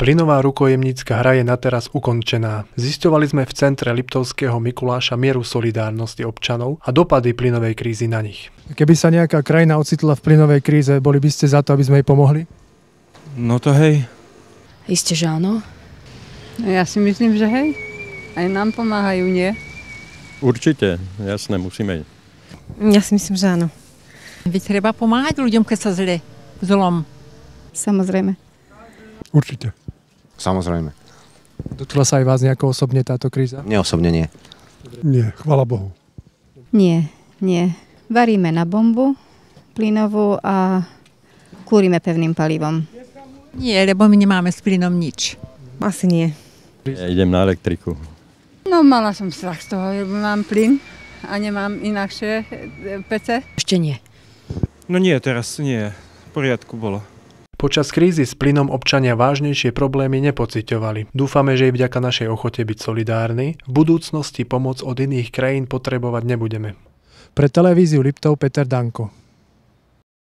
Plynová rukojemnícka hra je na teraz ukončená. Zisťovali sme v centre Liptovského Mikuláša mieru solidárnosti občanov a dopady plynovej krízy na nich. Keby sa nejaká krajina ocitla v plynovej kríze, boli by ste za to, aby sme jej pomohli? No to hej. Isté, že áno. Ja si myslím, že hej. Aj nám pomáhajú, nie? Určite, jasné, musíme. Ja si myslím, že áno. Veď treba pomáhať ľuďom, keď sa zlom. Samozrejme. Určite. Samozrejme. Dotkla sa aj vás nejako osobne táto kríza? Nie osobne nie. Nie, chvála Bohu. Nie. Varíme na bombu plynovú a kúrime pevným palivom. Nie, lebo my nemáme s plynom nič. Asi nie. Ja idem na elektriku. No mala som strach z toho, lebo mám plyn a nemám inakšie pece. Ešte nie. No nie, teraz nie. V poriadku bolo. Počas krízy s plynom občania vážnejšie problémy nepociťovali. Dúfame, že aj vďaka našej ochote byť solidárni v budúcnosti pomoc od iných krajín potrebovať nebudeme. Pre televíziu Liptov Peter Danko.